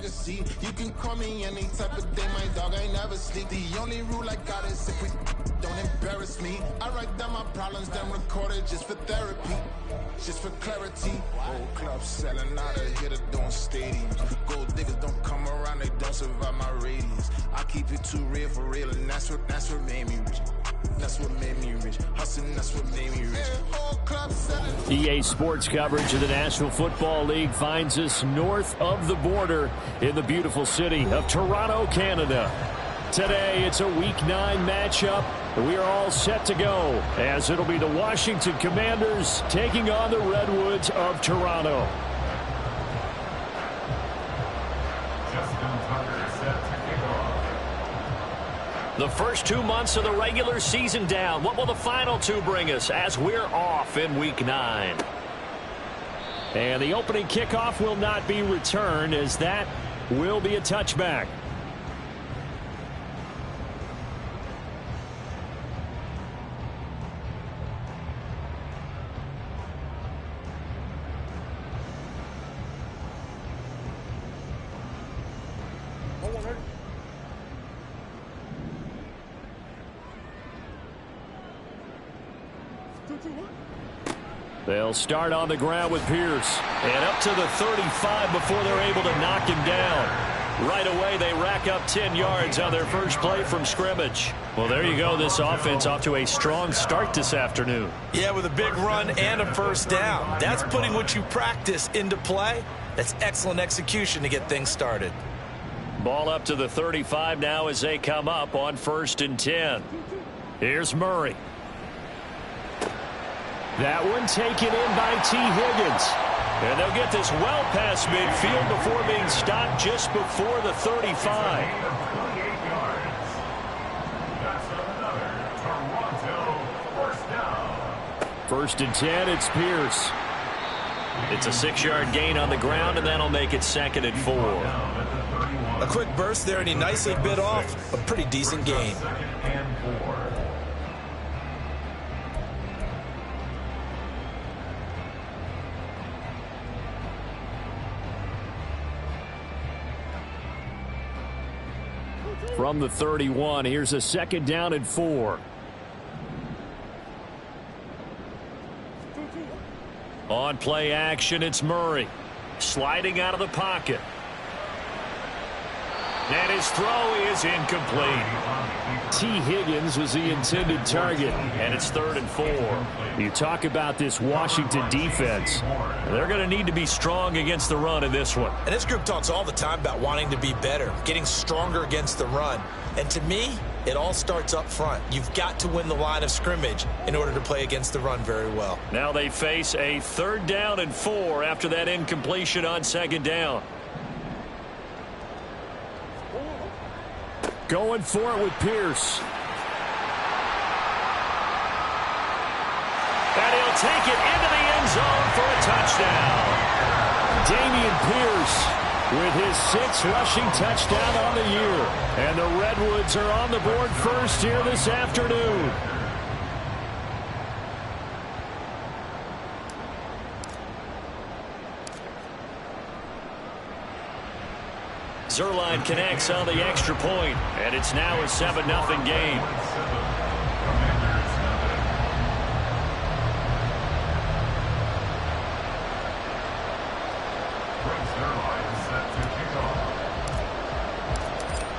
legacy. You can call me any type of day, my dog, I never sleep. The only rule I got is if we don't embarrass me. I write down my problems, then record it just for therapy, just for clarity. Whole club selling out of here to doing stadiums. Gold diggers don't come around, they don't survive my radius. I keep it too real for real, and that's what made me rich. That's what made me rich. Hustling, that's what made me rich. Whole club selling. EA Sports coverage of the National Football League finds us north of the border in the beautiful city of Toronto, Canada. Today, it's a Week 9 matchup. We are all set to go, as it'll be the Washington Commanders taking on the Redwoods of Toronto. The first 2 months of the regular season down. What will the final 2 bring us as we're off in Week 9? And the opening kickoff will not be returned, as that will be a touchback. They'll start on the ground with Pierce. And up to the 35 before they're able to knock him down. Right away, they rack up 10 yards on their first play from scrimmage. Well, there you go. This offense off to a strong start this afternoon. Yeah, with a big run and a first down. That's putting what you practice into play. That's excellent execution to get things started. Ball up to the 35 now as they come up on 1st and 10. Here's Murray. That one taken in by T. Higgins. And they'll get this well past midfield before being stopped just before the 35. First and 10, it's Pierce. It's a 6-yard gain on the ground, and that'll make it 2nd and 4. A quick burst there, and he nicely bit off a pretty decent gain. From the 31, here's a 2nd down and 4. On play action, it's Murray. Sliding out of the pocket. And his throw is incomplete. T. Higgins was the intended target, and it's 3rd and 4. You talk about this Washington defense. They're going to need to be strong against the run in this one. And this group talks all the time about wanting to be better, getting stronger against the run. And to me, it all starts up front. You've got to win the line of scrimmage in order to play against the run very well. Now they face a 3rd down and 4 after that incompletion on 2nd down. Going for it with Pierce. And he'll take it into the end zone for a touchdown. Dameon Pierce with his 6th rushing touchdown on the year. And the Redwoods are on the board first here this afternoon. Zerline connects on the extra point, and it's now a 7-0 game.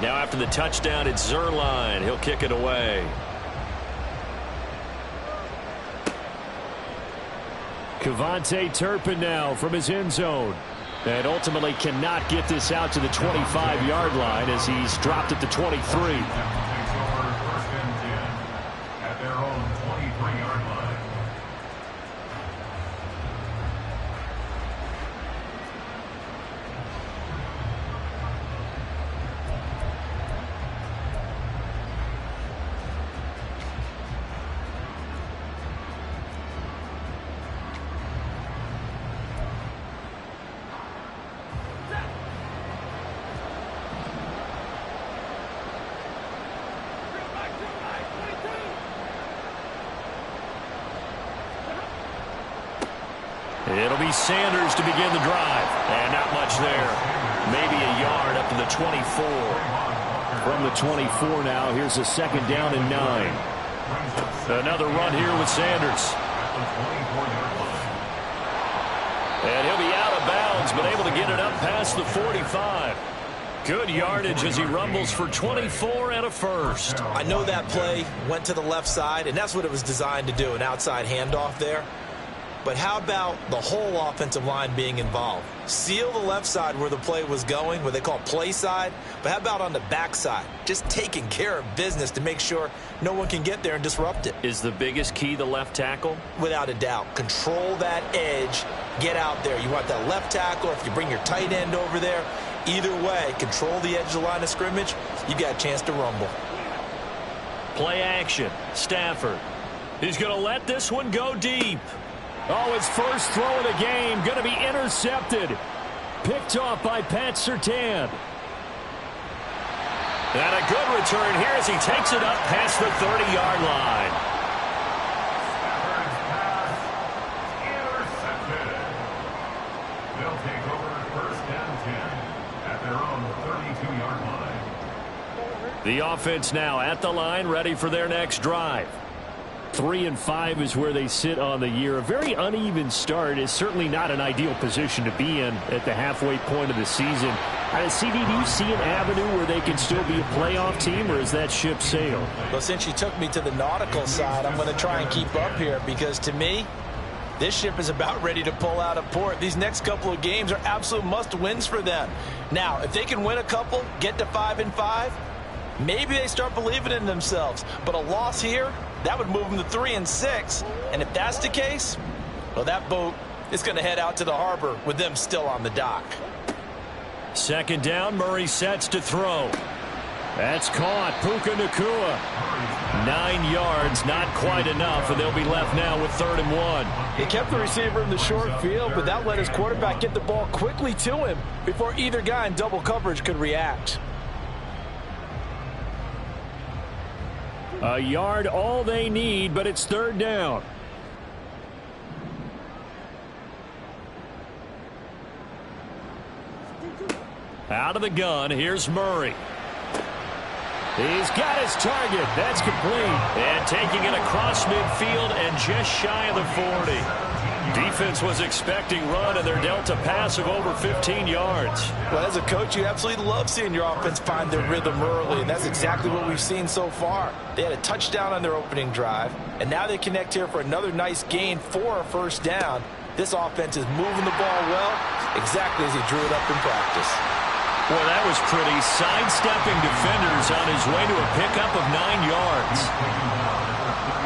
Now after the touchdown, it's Zerline. He'll kick it away. Kevontae Turpin now from his end zone. And ultimately cannot get this out to the 25-yard line as he's dropped at the 23. It'll be Sanders to begin the drive. And not much there. Maybe a yard up to the 24. From the 24 now, here's a 2nd down and 9. Another run here with Sanders. And he'll be out of bounds, but able to get it up past the 45. Good yardage as he rumbles for 24 and a first. I know that play went to the left side, and that's what it was designed to do, an outside handoff there. But how about the whole offensive line being involved? Seal the left side where the play was going, what they call play side. But how about on the back side? Just taking care of business to make sure no one can get there and disrupt it. Is the biggest key the left tackle? Without a doubt. Control that edge. Get out there. You want that left tackle. If you bring your tight end over there, either way, control the edge of the line of scrimmage, you got a chance to rumble. Play action. Stafford. He's going to let this one go deep. Oh, his first throw of the game going to be intercepted. Picked off by Pat Surtain. And a good return here as he takes it up past the 30-yard line. Intercepted. They'll take over 1st and 10 at their own 32-yard line. The offense now at the line, ready for their next drive. 3-5 is where they sit on the year. A very uneven start is certainly not an ideal position to be in at the halfway point of the season. CD, do you see an avenue where they can still be a playoff team, or is that ship sailed? Well, since you took me to the nautical side, I'm going to try and keep up here because, to me, this ship is about ready to pull out of port. These next couple of games are absolute must-wins for them. Now, if they can win a couple, get to 5-5, maybe they start believing in themselves. But a loss here, that would move them to 3-6. And if that's the case, well, that boat is going to head out to the harbor with them still on the dock. 2nd down, Murray sets to throw. That's caught. Puka Nacua. 9 yards, not quite enough, and they'll be left now with 3rd and 1. He kept the receiver in the short field, but that let his quarterback get the ball quickly to him before either guy in double coverage could react. A yard all they need, but it's 3rd down. Out of the gun, here's Murray. He's got his target. That's complete. And taking it across midfield and just shy of the 40. Defense was expecting run, and they're dealt a pass of over 15 yards. Well, as a coach, you absolutely love seeing your offense find their rhythm early, and that's exactly what we've seen so far. They had a touchdown on their opening drive, and now they connect here for another nice gain for a 1st down. This offense is moving the ball well, exactly as he drew it up in practice. Well, that was pretty. Sidestepping defenders on his way to a pickup of 9 yards.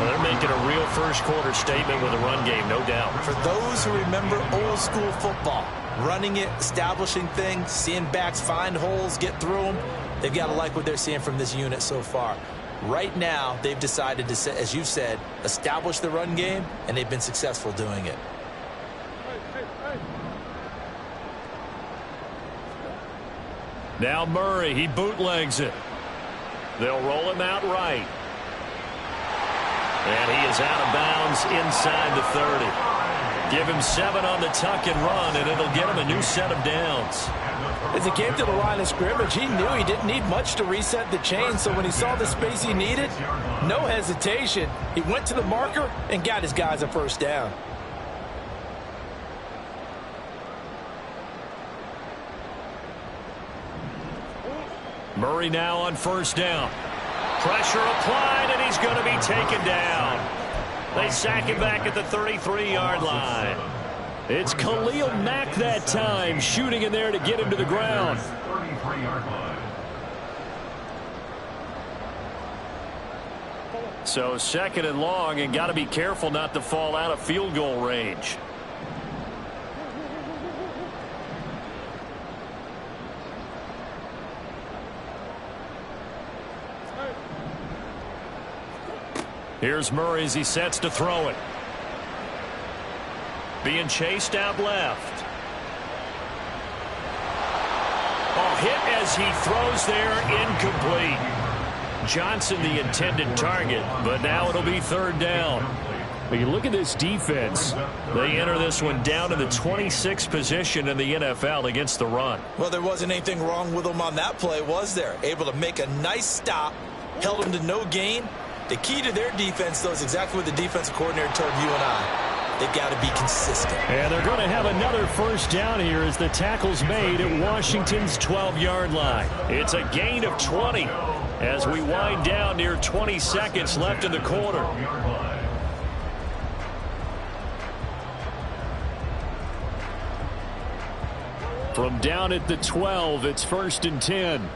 Well, they're making a real first-quarter statement with a run game, no doubt. For those who remember old-school football, running it, establishing things, seeing backs find holes, get through them, they've got to like what they're seeing from this unit so far. Right now, they've decided to, as you said, establish the run game, and they've been successful doing it. Now Murray, he bootlegs it. They'll roll him out right. And he is out of bounds inside the 30. Give him 7 on the tuck and run, and it'll get him a new set of downs. As he came to the line of scrimmage, he knew he didn't need much to reset the chain, so when he saw the space he needed, no hesitation. He went to the marker and got his guys a 1st down. Murray now on 1st down. Pressure applied, and he's going to be taken down. They sack him back at the 33-yard line. It's Khalil Mack that time, shooting in there to get him to the ground. 33-yard line. So 2nd and long, and got to be careful not to fall out of field goal range. Here's Murray as he sets to throw it. Being chased out left. Oh, hit as he throws there, incomplete. Johnson the intended target, but now it'll be 3rd down. But you look at this defense. They enter this one down to the 26th position in the NFL against the run. Well, there wasn't anything wrong with them on that play, was there? Able to make a nice stop, held them to no gain. The key to their defense, though, is exactly what the defensive coordinator told you and I. They've got to be consistent. And they're going to have another first down here as the tackle's made at Washington's 12-yard line. It's a gain of 20 as we wind down near 20 seconds left in the quarter. From down at the 12, it's 1st and 10.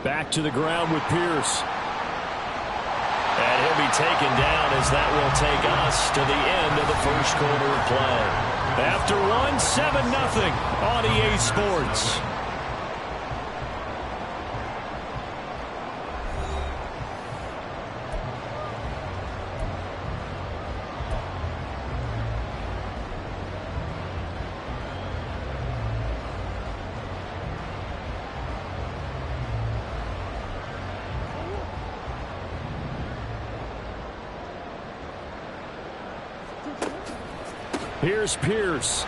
Back to the ground with Pierce. And he'll be taken down as that will take us to the end of the first quarter of play. After one, 7-0 on EA Sports. Here's Pierce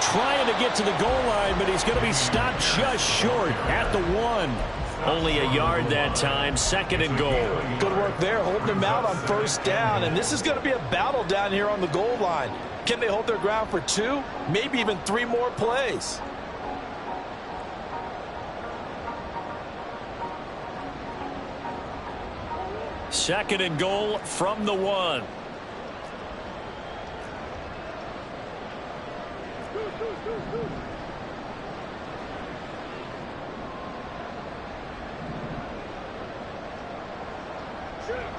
trying to get to the goal line, but he's going to be stopped just short at the 1. Only a yard that time, 2nd and goal. Good work there, holding them out on first down, and this is going to be a battle down here on the goal line. Can they hold their ground for 2, maybe even 3 more plays? Second and goal from the 1.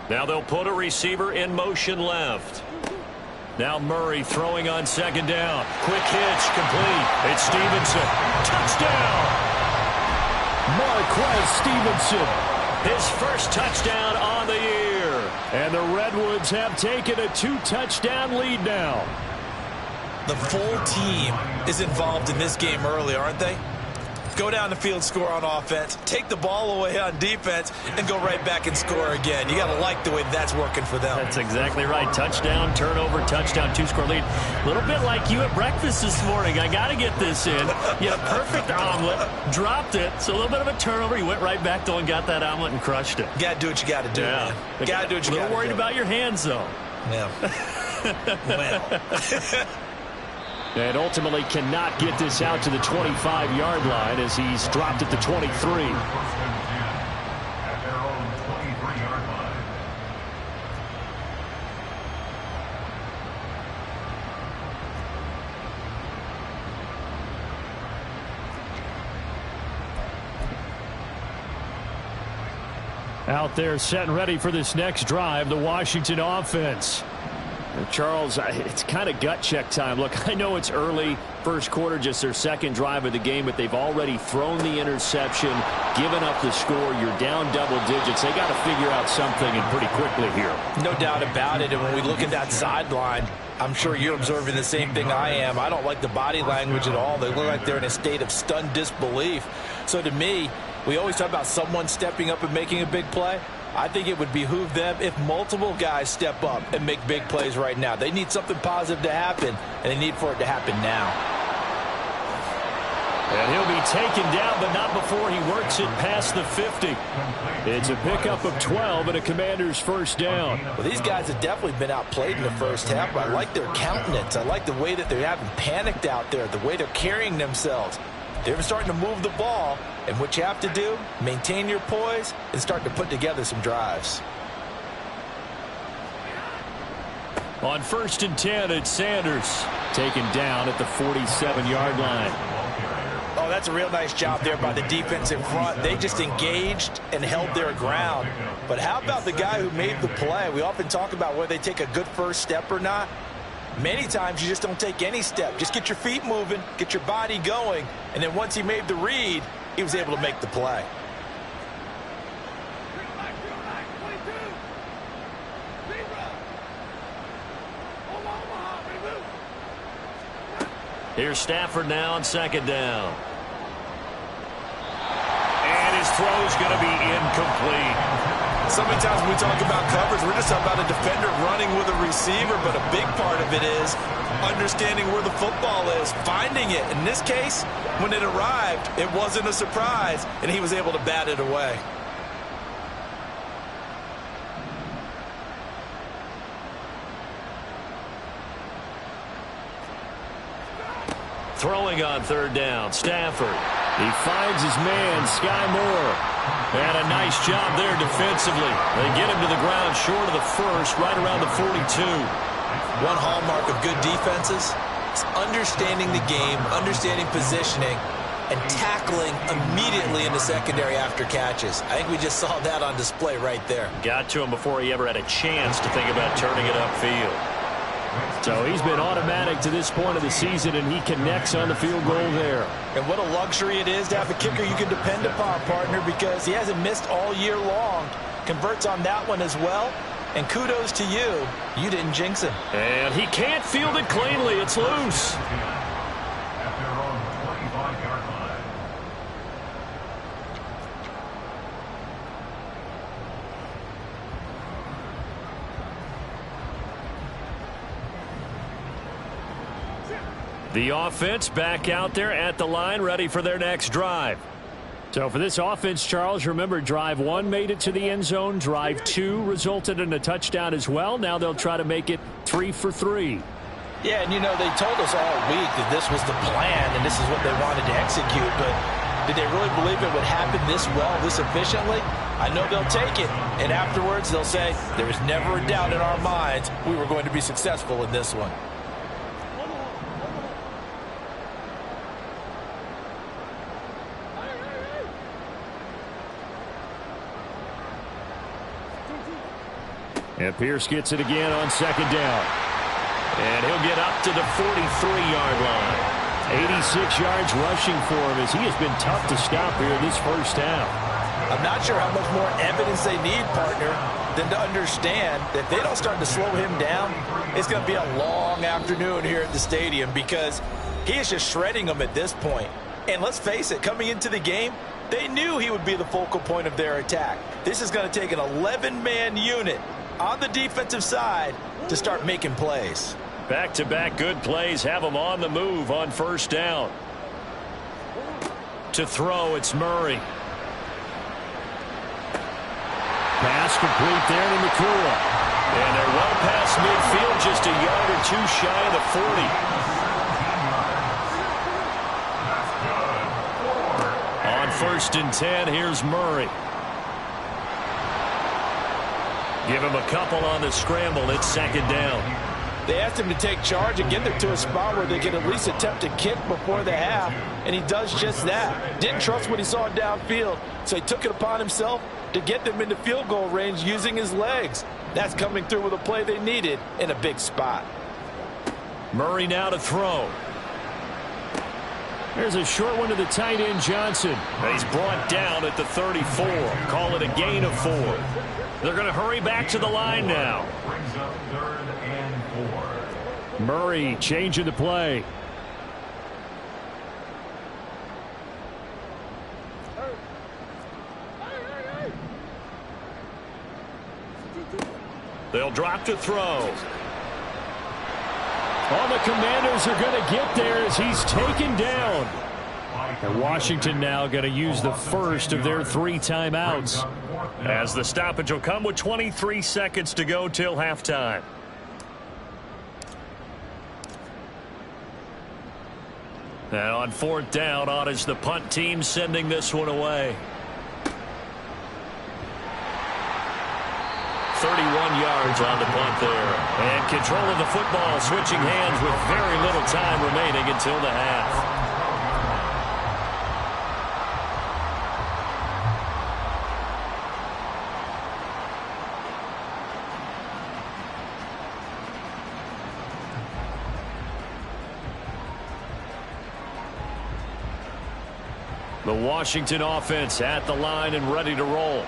Now they'll put a receiver in motion left. Now Murray throwing on 2nd down. Quick hitch, complete. It's Stevenson. Touchdown! Marquez Stevenson. His first touchdown on the year. And the Redwoods have taken a 2-touchdown lead now. The full team is involved in this game early, aren't they? Go down the field, score on offense, take the ball away on defense, and go right back and score again. You got to like the way that's working for them. That's exactly right. Touchdown, turnover, touchdown, 2-score lead. A little bit like you at breakfast this morning. I got to get this in. You had a perfect omelet, dropped it, so a little bit of a turnover. You went right back, though, and got that omelet and crushed it. You got to do what you got to do, man. You got to do what you got to do. A little worried about your hands, though. Yeah. Well. And ultimately cannot get this out to the 25-yard line as he's dropped at the 23. At their own 23-yard line. Out there set and ready for this next drive, the Washington offense. Charles, it's kind of gut check time. Look, I know it's early, first quarter, just their second drive of the game, but they've already thrown the interception, given up the score. You're down double digits. They got to figure out something, and pretty quickly here. No doubt about it, and when we look at that sideline, I'm sure you're observing the same thing I am. I don't like the body language at all. They look like they're in a state of stunned disbelief. So to me, we always talk about someone stepping up and making a big play. I think it would behoove them if multiple guys step up and make big plays right now. They need something positive to happen, and they need for it to happen now. And he'll be taken down, but not before he works it past the 50. It's a pickup of 12 and a Commander's first down. Well, these guys have definitely been outplayed in the first half, but I like their countenance. I like the way that they haven't panicked out there, the way they're carrying themselves. They're starting to move the ball, and what you have to do, maintain your poise and start to put together some drives. On 1st and 10, it's Sanders taken down at the 47-yard line. Oh, that's a real nice job there by the defense in front. They just engaged and held their ground. But how about the guy who made the play? We often talk about whether they take a good first step or not. Many times you just don't take any step. Just get your feet moving, get your body going, and then once he made the read, he was able to make the play. Here's Stafford now on second down. And his throw's going to be incomplete. So many times when we talk about coverage, we're just talking about a defender running with a receiver, but a big part of it is understanding where the football is, finding it. In this case, when it arrived, it wasn't a surprise, and he was able to bat it away. Throwing on third down, Stafford. He finds his man, Sky Moore. And a nice job there defensively. They get him to the ground short of the first, right around the 42. One hallmark of good defenses is understanding the game, understanding positioning, and tackling immediately in the secondary after catches. I think we just saw that on display right there. Got to him before he ever had a chance to think about turning it upfield. So he's been automatic to this point of the season, and he connects on the field goal there. And what a luxury it is to have a kicker you can depend upon, partner, because he hasn't missed all year long. Converts on that one as well. And kudos to you. You didn't jinx him. And he can't field it cleanly. It's loose. At their own 25-yard line. The offense back out there at the line, ready for their next drive. So for this offense, Charles, remember, drive 1 made it to the end zone. Drive 2 resulted in a touchdown as well. Now they'll try to make it 3 for 3. Yeah, and you know, they told us all week that this was the plan and this is what they wanted to execute, but did they really believe it would happen this well, this efficiently? I know they'll take it, and afterwards they'll say, there was never a doubt in our minds we were going to be successful in this one. And Pierce gets it again on second down. And he'll get up to the 43-yard line. 86 yards rushing for him as he has been tough to stop here this first half. I'm not sure how much more evidence they need, partner, than to understand that if they don't start to slow him down, it's going to be a long afternoon here at the stadium because he is just shredding them at this point. And let's face it, coming into the game, they knew he would be the focal point of their attack. This is going to take an 11-man unit on the defensive side to start making plays. Back-to-back good plays have him on the move on first down. To throw, it's Murray. Pass complete there to McCool. And they're well past midfield, just a yard or two shy of the 40. On first and 10, here's Murray. Give him a couple on the scramble. It's second down. They asked him to take charge and get them to a spot where they could at least attempt to kick before the half, and he does just that. Didn't trust what he saw downfield, so he took it upon himself to get them into field goal range using his legs. That's coming through with a play they needed in a big spot. Murray now to throw. There's a short one to the tight end, Johnson. And he's brought down at the 34. Call it a gain of 4. They're going to hurry back to the line now. Brings up 3rd and 4. Murray changing the play. They'll drop to throw. All the Commanders are going to get there as he's taken down. And Washington now going to use the first of their 3 timeouts, as the stoppage will come with 23 seconds to go till halftime. And on 4th down, on is the punt team sending this one away. 31 yards on the punt there. And control of the football, switching hands with very little time remaining until the half. The Washington offense at the line and ready to roll.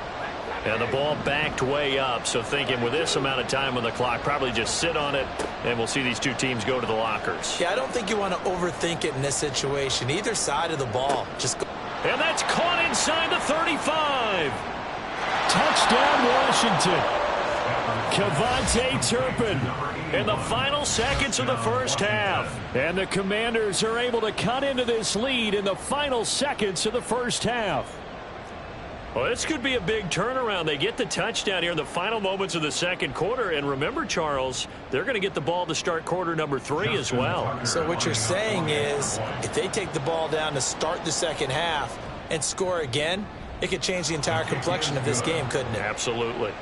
And the ball backed way up, so thinking with this amount of time on the clock, probably just sit on it And we'll see these two teams go to the lockers. Yeah, I don't think you want to overthink it in this situation. Either side of the ball. Just go. And that's caught inside the 35. Touchdown, Washington. Kevontae Turpin in the final seconds of the first half. And the Commanders are able to cut into this lead in the final seconds of the first half. Well, this could be a big turnaround. They get the touchdown here in the final moments of the second quarter. And remember, Charles, they're going to get the ball to start quarter number 3 as well. So what you're saying is if they take the ball down to start the second half and score again, it could change the entire complexion of this game, couldn't it? Absolutely.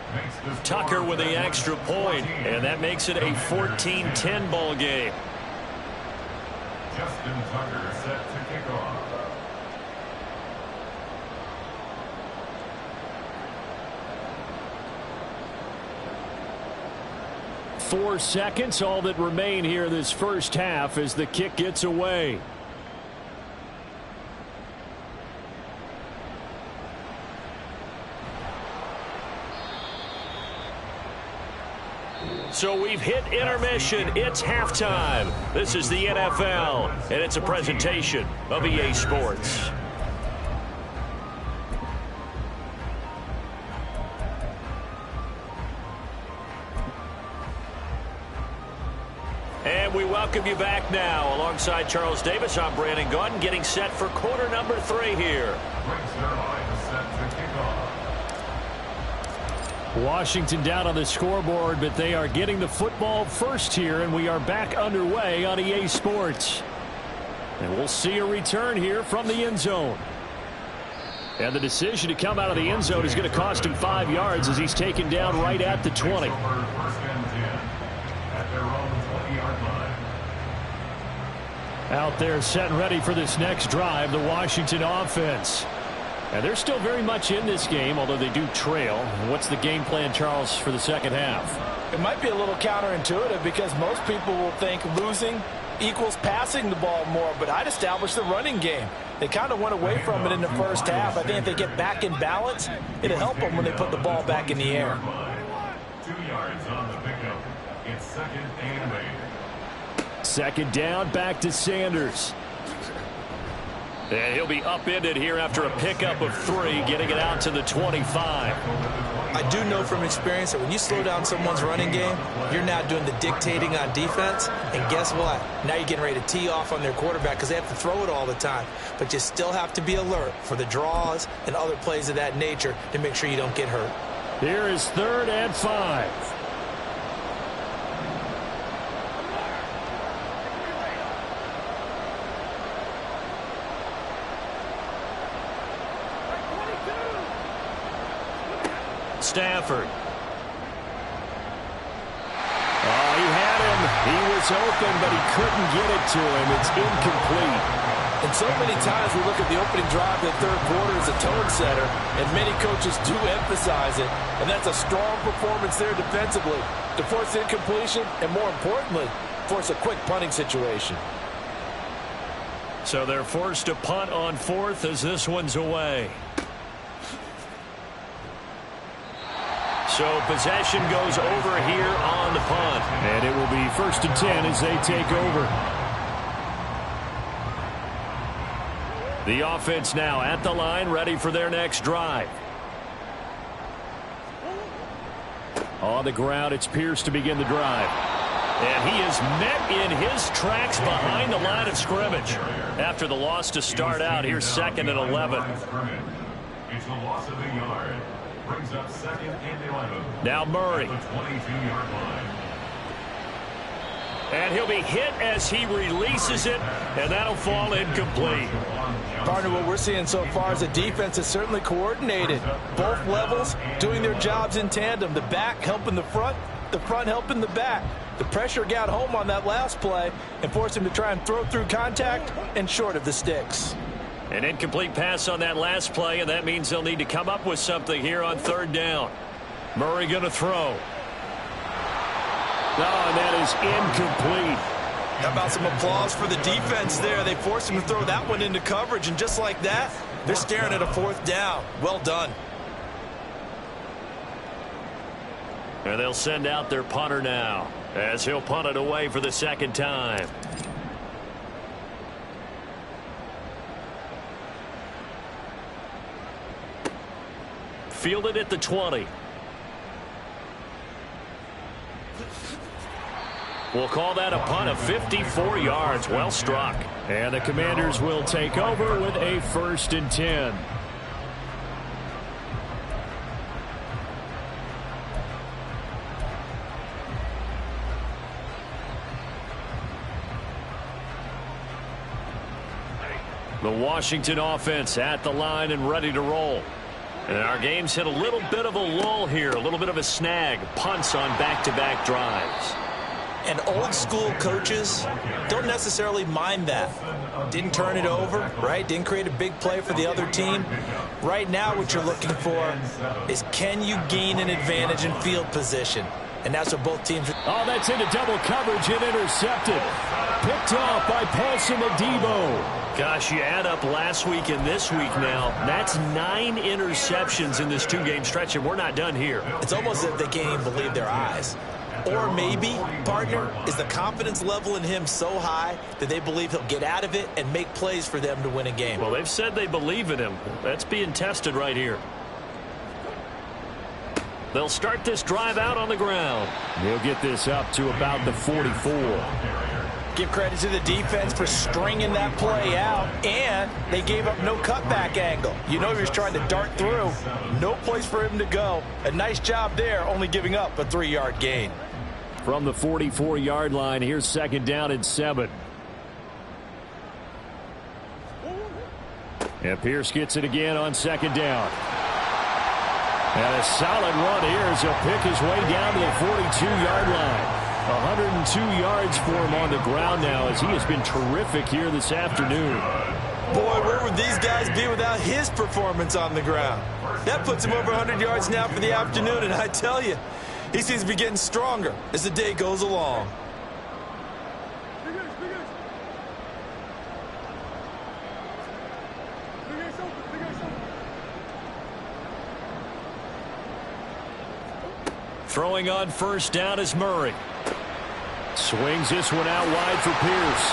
Tucker with the extra point, and that makes it a 14-10 ball game. Justin Tucker set to kick off. 4 seconds, all that remain here this first half as the kick gets away. So we've hit intermission. It's halftime. This is the NFL, and it's a presentation of EA Sports. And we welcome you back now. Alongside Charles Davis, I'm Brandon Gaudin, getting set for quarter number 3 here. Washington down on the scoreboard, but they are getting the football first here, and we are back underway on EA Sports. And we'll see a return here from the end zone. And the decision to come out of the end zone is going to cost him 5 yards as he's taken down right at the 20. Out there set and ready for this next drive, the Washington offense. And they're still very much in this game, although they do trail. What's the game plan, Charles, for the second half? It might be a little counterintuitive because most people will think losing equals passing the ball more, but I'd establish the running game. They kind of went away from it in the first half. I think if they get back in balance, it'll help them when they put the ball back in the air. 2 yards on the pickup. It's second and 8. Second down, back to Sanders. And he'll be upended here after a pickup of 3, getting it out to the 25. I do know from experience that when you slow down someone's running game, you're now doing the dictating on defense. And guess what? Now you're getting ready to tee off on their quarterback because they have to throw it all the time. But you still have to be alert for the draws and other plays of that nature to make sure you don't get hurt. Here is 3rd and 5. Stafford. Oh, he had him. He was open, but he couldn't get it to him. It's incomplete. And so many times we look at the opening drive of the third quarter as a tone setter, and many coaches do emphasize it. And that's a strong performance there defensively to force incompletion and, more importantly, force a quick punting situation. So they're forced to punt on 4th as this one's away. So possession goes over here on the punt. And it will be 1st and 10 as they take over. The offense now at the line, ready for their next drive. On the ground, it's Pierce to begin the drive. And he is met in his tracks behind the line of scrimmage. After the loss to start out, here's 2nd and 11. It's a loss of a yard. Brings up 2nd and 11. Now Murray. The 22-yard line. And he'll be hit as he releases it, and that'll fall incomplete. Partner, what we're seeing so far is the defense is certainly coordinated. Both levels doing their jobs in tandem. The back helping the front helping the back. The pressure got home on that last play and forced him to try and throw through contact and short of the sticks. An incomplete pass on that last play, and that means they'll need to come up with something here on 3rd down. Murray going to throw. Oh, and that is incomplete. How about some applause for the defense there? They forced him to throw that one into coverage, and just like that, they're staring at a 4th down. Well done. And they'll send out their punter now as he'll punt it away for the second time. Fielded at the 20. We'll call that a punt of 54 yards. Well struck. And the Commanders will take over with a 1st and 10. The Washington offense at the line and ready to roll. And our game's hit a little bit of a lull here, a little bit of a snag. Punts on back-to-back drives. And old school coaches don't necessarily mind that. Didn't turn it over, right? Didn't create a big play for the other team. Right now what you're looking for is, can you gain an advantage in field position? And that's what both teams... Oh, that's into double coverage and intercepted. Picked off by Paulson Adebo. Gosh, you add up last week and this week now, that's 9 interceptions in this 2-game stretch, and we're not done here. It's almost as if they can't even believe their eyes. Or maybe, partner, is the confidence level in him so high that they believe he'll get out of it and make plays for them to win a game. Well, they've said they believe in him. That's being tested right here. They'll start this drive out on the ground. They'll get this up to about the 44. Give credit to the defense for stringing that play out, and they gave up no cutback angle. You know he was trying to dart through. No place for him to go. A nice job there, only giving up a 3-yard gain. From the 44-yard line, here's 2nd down and 7. And Pierce gets it again on 2nd down. And a solid run here as he'll pick his way down to the 42-yard line. 102 yards for him on the ground now as he has been terrific here this afternoon. Boy, where would these guys be without his performance on the ground? That puts him over 100 yards now for the afternoon, and I tell you, he seems to be getting stronger as the day goes along. Throwing on 1st down is Murray. Swings this one out wide for Pierce.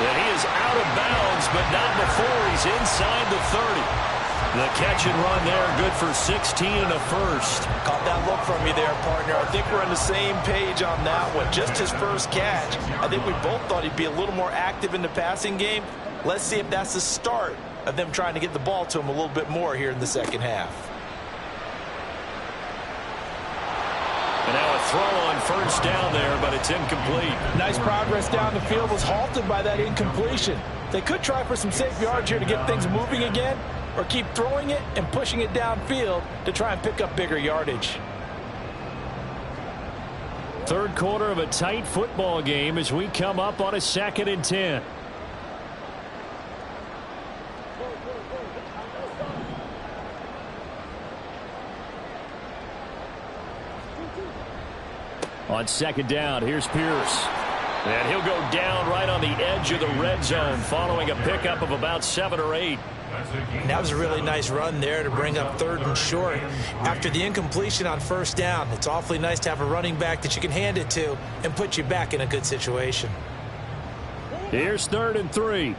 And he is out of bounds, but not before he's inside the 30. The catch and run there, good for 16 and a 1st. Caught that look from you there, partner. I think we're on the same page on that one. Just his first catch. I think we both thought he'd be a little more active in the passing game. Let's see if that's the start of them trying to get the ball to him a little bit more here in the second half. And now a throw on 1st down there, but it's incomplete. Nice progress down the field, was halted by that incompletion. They could try for some safe yards here to get things moving again, or keep throwing it and pushing it downfield to try and pick up bigger yardage. 3rd quarter of a tight football game as we come up on a 2nd and 10. On 2nd down, here's Pierce. And he'll go down right on the edge of the red zone following a pickup of about 7 or 8. And that was a really nice run there to bring up 3rd and short. After the incompletion on 1st down, it's awfully nice to have a running back that you can hand it to and put you back in a good situation. Here's 3rd and 3.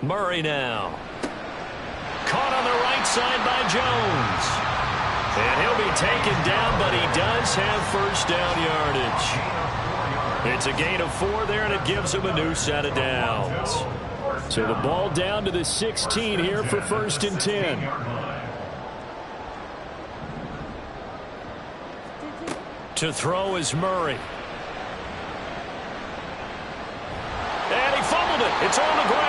Murray now. Caught on the right side by Jones. And he'll be taken down, but he does have 1st down yardage. It's a gain of 4 there, and it gives him a new set of downs. So the ball down to the 16 here for 1st and 10. To throw is Murray. And he fumbled it. It's on the ground.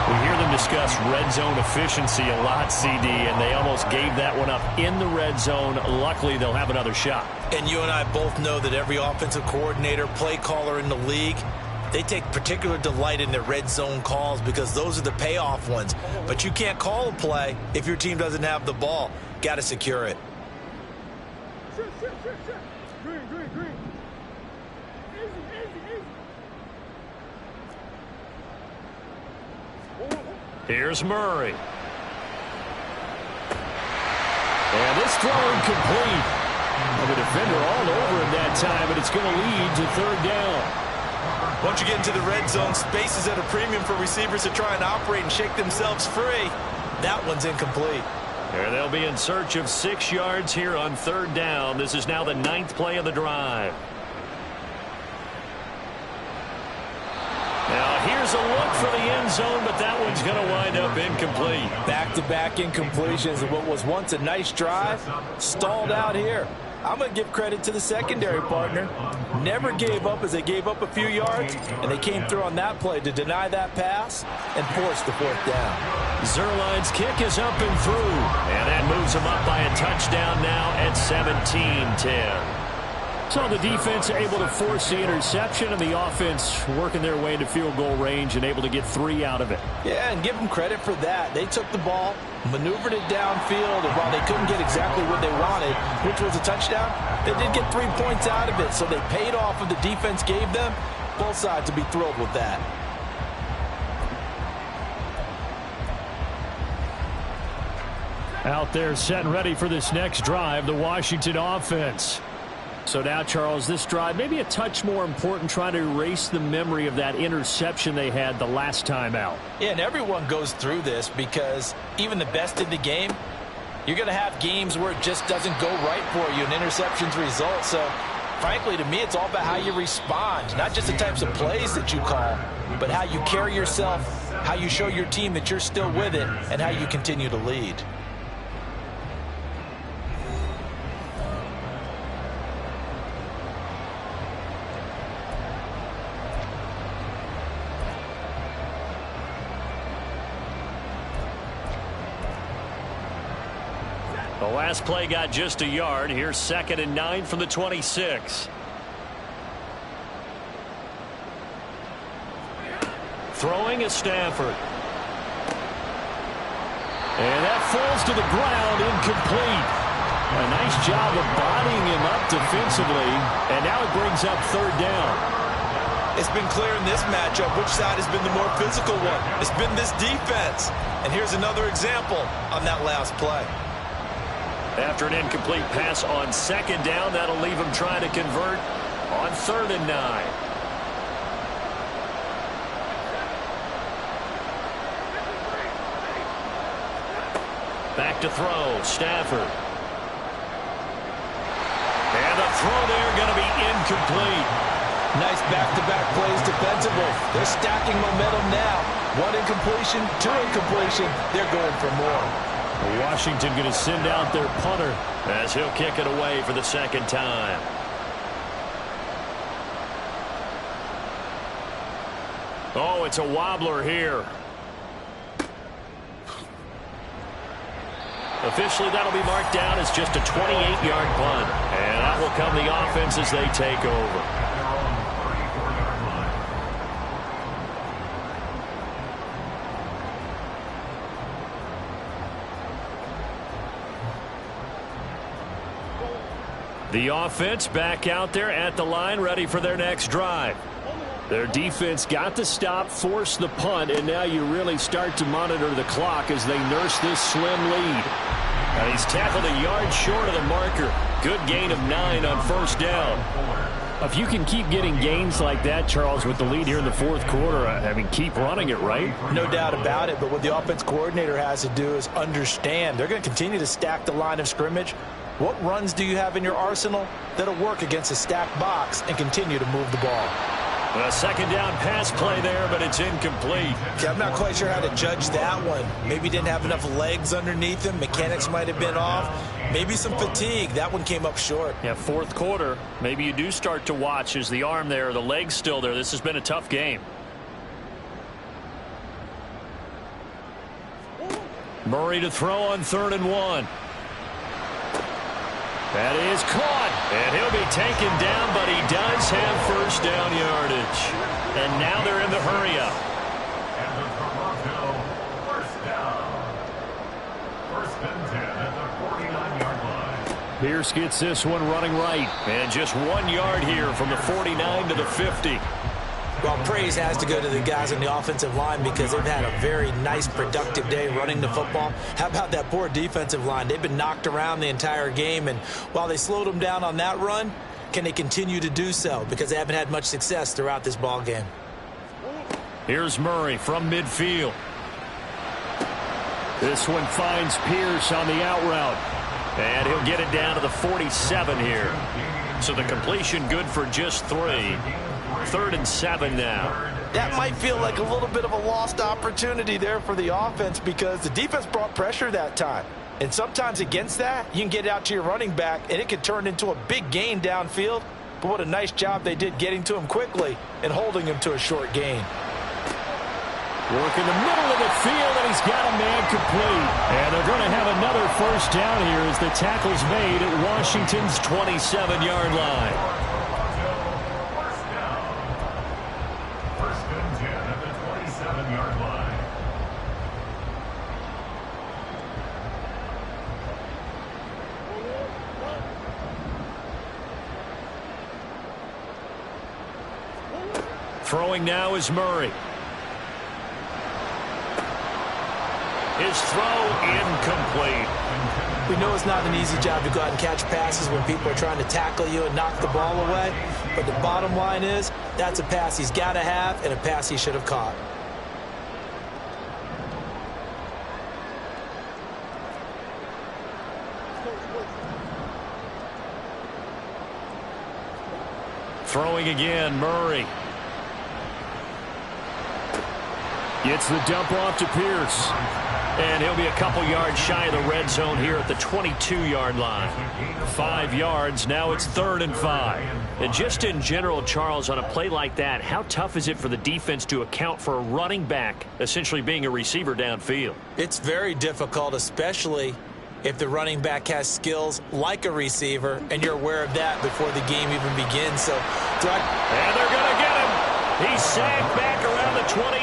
We hear them discuss red zone efficiency a lot, CD, and they almost gave that one up in the red zone. Luckily, they'll have another shot. And you and I both know that every offensive coordinator, play caller in the league, they take particular delight in their red zone calls because those are the payoff ones. But you can't call a play if your team doesn't have the ball. Got to secure it. Green. Easy. Here's Murray. And this throw incomplete. And the defender all over him that time, and it's going to lead to third down. Once you get into the red zone, space is at a premium for receivers to try and operate and shake themselves free. That one's incomplete. And they'll be in search of 6 yards here on third down. This is now the 9th play of the drive. Now here's a look for the end zone, but that one's going to wind up incomplete. Back-to-back incompletions of what was once a nice drive, stalled out here. I'm going to give credit to the secondary partner. Never gave up as they gave up a few yards, and they came through on that play to deny that pass and force the fourth down. Zuerlein's kick is up and through, and that moves him up by a touchdown now at 17-10. So the defense able to force the interception, and the offense working their way into field goal range and able to get 3 out of it. Yeah, and give them credit for that. They took the ball, maneuvered it downfield, and while they couldn't get exactly what they wanted, which was a touchdown, they did get 3 points out of it, so they paid off what the defense gave them. Both sides will be thrilled with that. Out there set and ready for this next drive, the Washington offense. So now, Charles, this drive maybe a touch more important, trying to erase the memory of that interception they had the last time out. Yeah, and everyone goes through this because even the best in the game, you're going to have games where it just doesn't go right for you, and interceptions result. So, frankly, to me, it's all about how you respond, not just the types of plays that you call, but how you carry yourself, how you show your team that you're still with it, and how you continue to lead. The last play got just a yard. Here's 2nd and 9 from the 26. Throwing is Stafford. And that falls to the ground, incomplete. A nice job of bodying him up defensively. And now it brings up third down. It's been clear in this matchup which side has been the more physical one. It's been this defense. And here's another example on that last play. After an incomplete pass on 2nd down, that'll leave him trying to convert on 3rd and 9. Back to throw, Stafford. And the throw there going to be incomplete. Nice back-to-back plays defensively. They're stacking momentum now. 1 incompletion, 2 incompletion. They're going for more. Washington going to send out their punter as he'll kick it away for the 2nd time. Oh, it's a wobbler here. Officially, that'll be marked down as just a 28-yard punt. And that will come the offense as they take over. The offense back out there at the line, ready for their next drive. Their defense got the stop, forced the punt, and now you really start to monitor the clock as they nurse this slim lead. And he's tackled a yard short of the marker. Good gain of 9 on 1st down. If you can keep getting gains like that, Charles, with the lead here in the 4th quarter, I mean, keep running it, right? No doubt about it, but what the offense coordinator has to do is understand. They're going to continue to stack the line of scrimmage. What runs do you have in your arsenal that'll work against a stacked box and continue to move the ball? A 2nd down pass play there, but it's incomplete. Okay, I'm not quite sure how to judge that one. Maybe he didn't have enough legs underneath him. Mechanics might have been off. Maybe some fatigue. That one came up short. Yeah, 4th quarter. Maybe you do start to watch. Is the arm there, the leg's still there? This has been a tough game. Murray to throw on 3rd and 1. That is caught, and he'll be taken down, but he does have 1st down yardage. And now they're in the hurry-up. And the Toronto 1st down. 1st and 10 at the 49-yard line. Pierce gets this one running right, and just 1 yard here from the 49 to the 50. Well, praise has to go to the guys on the offensive line because they've had a very nice, productive day running the football. How about that poor defensive line? They've been knocked around the entire game, and while they slowed them down on that run, can they continue to do so? Because they haven't had much success throughout this ball game. Here's Murray from midfield. This one finds Pierce on the out route. And he'll get it down to the 47 here. So the completion good for just 3. 3rd and 7 now. That might feel like a little bit of a lost opportunity there for the offense because the defense brought pressure that time. And sometimes against that, you can get it out to your running back, and it could turn into a big gain downfield. But what a nice job they did getting to him quickly and holding him to a short gain. Work in the middle of the field, and he's got a man complete. And they're going to have another first down here as the tackle's made at Washington's 27-yard line. First and 10 at the 27-yard line. Throwing now is Murray. His throw incomplete. We know it's not an easy job to go out and catch passes when people are trying to tackle you and knock the ball away. But the bottom line is that's a pass he's got to have and a pass he should have caught. Throwing again, Murray. Gets the dump off to Pierce. And he'll be a couple yards shy of the red zone here at the 22-yard line. 5 yards, now it's 3rd and 5. And just in general, Charles, on a play like that, how tough is it for the defense to account for a running back essentially being a receiver downfield? It's very difficult, especially if the running back has skills like a receiver, and you're aware of that before the game even begins. So, and they're going to get him. He's sacked back around the 28.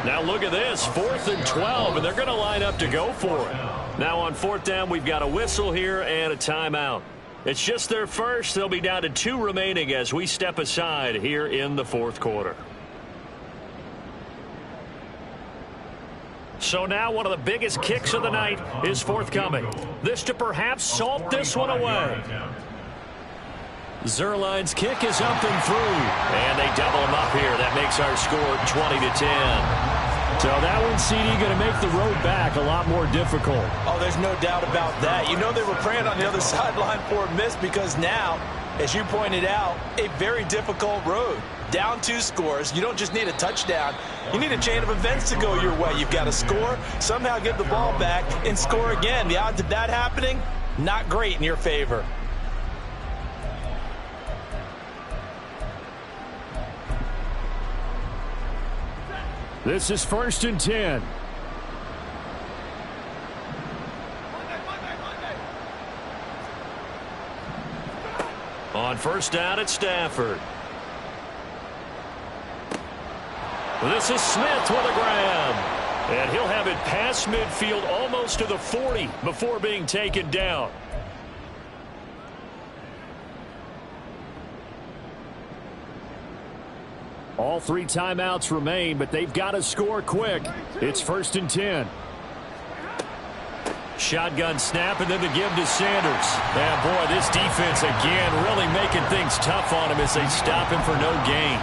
Now look at this, 4th and 12, and they're going to line up to go for it. Now on 4th down, we've got a whistle here and a timeout. It's just their first. They'll be down to 2 remaining as we step aside here in the 4th quarter. So now one of the biggest kicks of the night is forthcoming. This to perhaps salt this one away. Zerline's kick is up and through. And they double him up here. That makes our score 20-10. So that one, CD, going to make the road back a lot more difficult. Oh, there's no doubt about that. You know they were praying on the other sideline for a miss because now, as you pointed out, a very difficult road. Down 2 scores. You don't just need a touchdown. You need a chain of events to go your way. You've got to score, somehow get the ball back, and score again. The odds of that happening, not great in your favor. This is 1st and 10. On 1st down at Stafford. This is Smith with a grab. And he'll have it past midfield almost to the 40 before being taken down. All 3 timeouts remain, but they've got to score quick. It's 1st and 10. Shotgun snap, and then the give to Sanders. And boy, this defense again really making things tough on him as they stop him for no gain.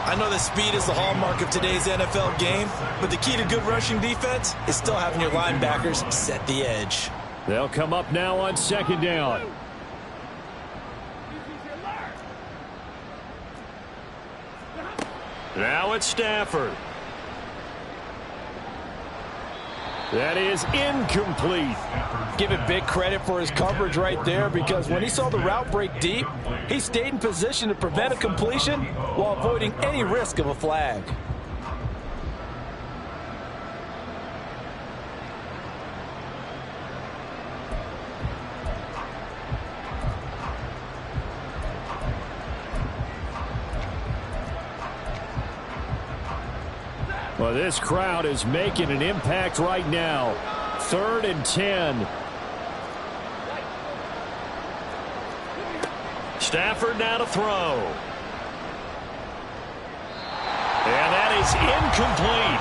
I know that speed is the hallmark of today's NFL game, but the key to good rushing defense is still having your linebackers set the edge. They'll come up now on 2nd down. Now it's Stafford. That is incomplete. Give it big credit for his coverage right there because when he saw the route break deep, he stayed in position to prevent a completion while avoiding any risk of a flag. Well, this crowd is making an impact right now. 3rd and 10. Stafford now to throw. is incomplete.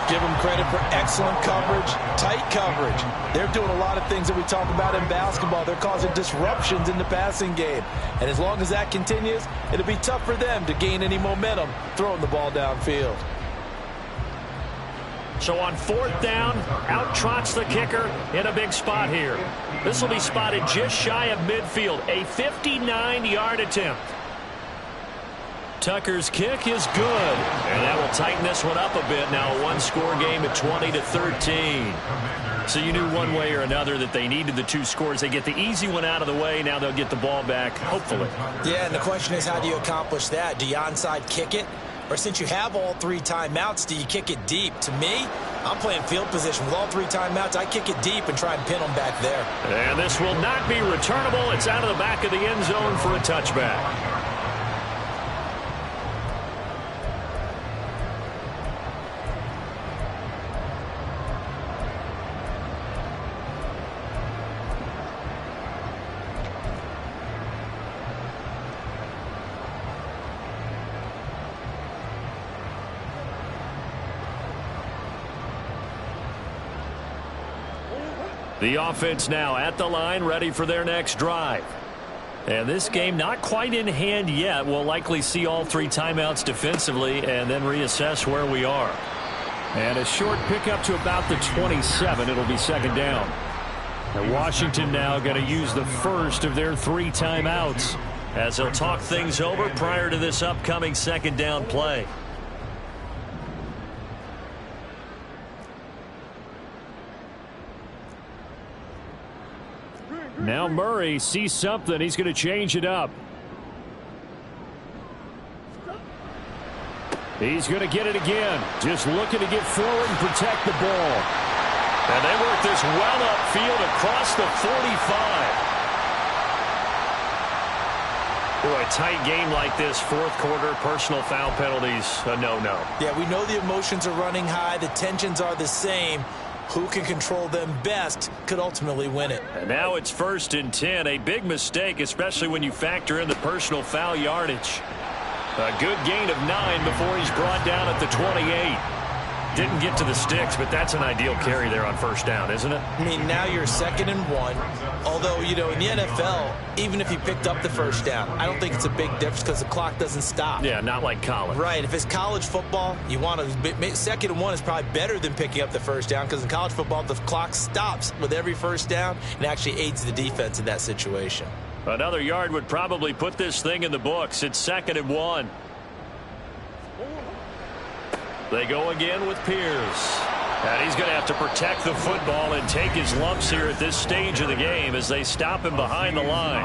Give them credit for excellent coverage, tight coverage. They're doing a lot of things that we talk about in basketball. They're causing disruptions in the passing game. And as long as that continues, it'll be tough for them to gain any momentum throwing the ball downfield. So on 4th down, out trots the kicker in a big spot here. This will be spotted just shy of midfield, a 59-yard attempt. Tucker's kick is good, and that will tighten this one up a bit. Now a one-score game at 20-13. So you knew one way or another that they needed the 2 scores. They get the easy one out of the way. Now they'll get the ball back, hopefully. Yeah, and the question is, how do you accomplish that? Do you onside kick it? Or since you have all 3 timeouts, do you kick it deep? To me, I'm playing field position. With all 3 timeouts, I kick it deep and try and pin them back there. And this will not be returnable. It's out of the back of the end zone for a touchback. The offense now at the line, ready for their next drive. And this game not quite in hand yet. We'll likely see all 3 timeouts defensively and then reassess where we are. And a short pickup to about the 27. It'll be 2nd down. And Washington now going to use the first of their 3 timeouts as they'll talk things over prior to this upcoming 2nd down play. Now Murray sees something. He's going to change it up. He's going to get it again. Just looking to get forward and protect the ball. And they work this well upfield across the 45. Boy, a tight game like this, 4th quarter, personal foul penalties, a no-no. Yeah, we know the emotions are running high. The tensions are the same. Who can control them best could ultimately win it. And now it's 1st and 10. A big mistake, especially when you factor in the personal foul yardage. A good gain of 9 before he's brought down at the 28. Didn't get to the sticks, but that's an ideal carry there on 1st down, isn't it? I mean, now you're 2nd and 1. Although, you know, in the NFL, even if you picked up the 1st down, I don't think it's a big difference because the clock doesn't stop. Yeah, not like college. Right. If it's college football, you want to 2nd and 1 is probably better than picking up the 1st down because in college football, the clock stops with every 1st down and actually aids the defense in that situation. Another yard would probably put this thing in the books. It's 2nd and 1. They go again with Pierce. And he's going to have to protect the football and take his lumps here at this stage of the game as they stop him behind the line.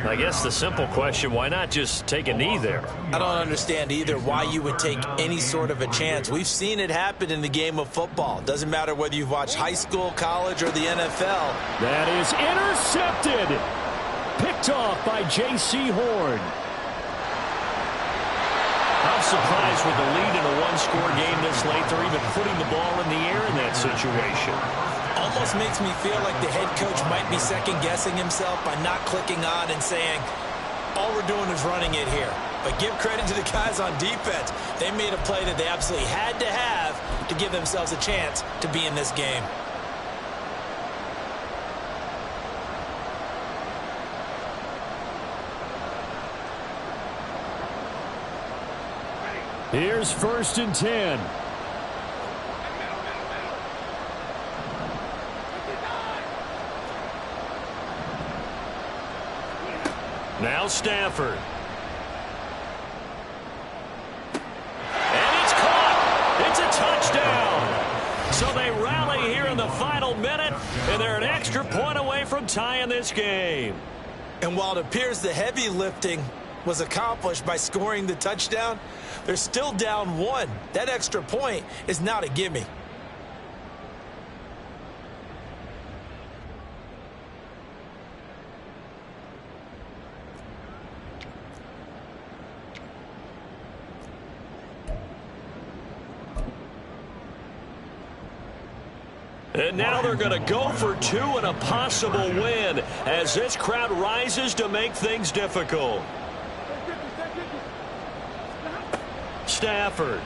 I guess the simple question, why not just take a knee there? I don't understand either why you would take any sort of a chance. We've seen it happen in the game of football. Doesn't matter whether you've watched high school, college, or the NFL. That is intercepted. Picked off by J.C. Horn. I'm surprised with the lead in a one-score game this late. They're even putting the ball in the air in that situation. Almost makes me feel like the head coach might be second-guessing himself by not clicking on and saying, all we're doing is running it here. But give credit to the guys on defense. They made a play that they absolutely had to have to give themselves a chance to be in this game. Here's 1st and 10. Now Stafford. And it's caught. It's a touchdown. So they rally here in the final minute, and they're an extra point away from tying this game. And while it appears the heavy lifting was accomplished by scoring the touchdown, they're still down 1. That extra point is not a gimme. And now they're going to go for 2 and a possible win as this crowd rises to make things difficult. Stafford.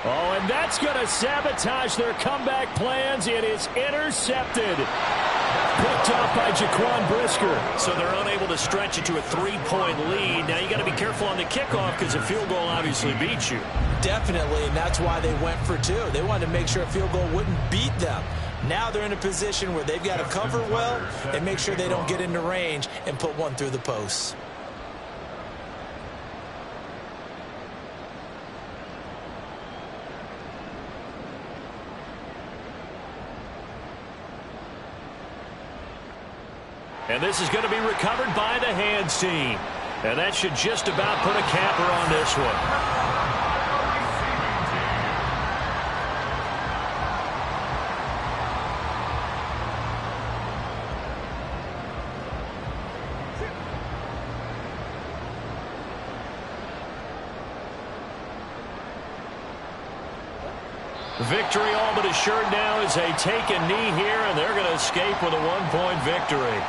Oh, and that's going to sabotage their comeback plans. It is intercepted. Picked off by Jaquan Brisker. So they're unable to stretch it to a 3-point lead. Now you got to be careful on the kickoff because a field goal obviously beats you. Definitely, and that's why they went for 2. They wanted to make sure a field goal wouldn't beat them. Now they're in a position where they've got to cover well and make sure they don't get into range and put one through the posts. And this is going to be recovered by the hands team. And that should just about put a capper on this one. Victory all but assured now as they take a knee here, and they're going to escape with a 1-point victory.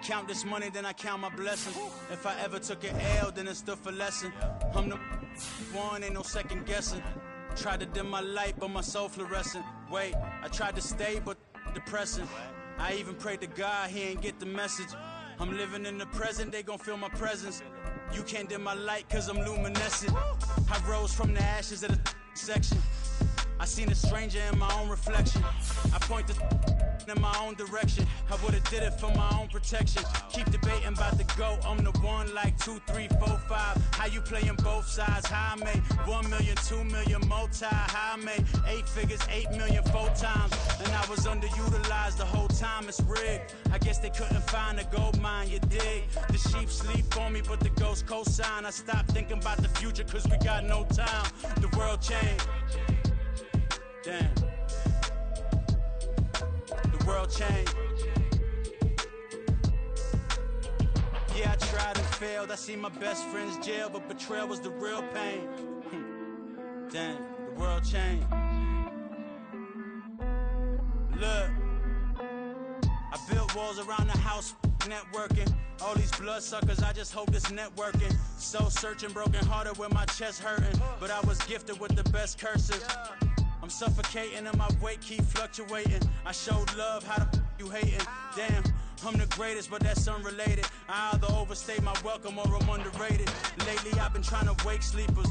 Count this money, then I count my blessings. If I ever took an L, then it stood for lesson. I'm the one, ain't no second guessing. Tried to dim my light, but my soul fluorescent. Wait, I tried to stay, but depressing. I even prayed to God, he ain't get the message. I'm living in the present, they gon' feel my presence. You can't dim my light, cause I'm luminescent. I rose from the ashes of the section. I seen a stranger in my own reflection. I point the in my own direction. I would've did it for my own protection. Keep debating about the GOAT. I'm the one like 2, 3, 4, 5. How you playing both sides? How I made 1 million, 2 million, multi. How I made 8 figures, 8 million, 4 times. And I was underutilized the whole time. It's rigged. I guess they couldn't find a gold mine, you dig? The sheep sleep on me, but the ghost cosign. I stopped thinking about the future cause we got no time. The world changed. Damn. The world changed. Yeah, I tried and failed. I seen my best friends jail, but betrayal was the real pain. Damn, the world changed. Look, I built walls around the house, networking. All these bloodsuckers, I just hope this networking. Soul searching, broken hearted with my chest hurting. But I was gifted with the best curses. I'm suffocating and my weight keep fluctuating. I showed love, how the you hating? Damn, I'm the greatest, but that's unrelated. I either overstay my welcome or I'm underrated. Lately I've been trying to wake sleepers.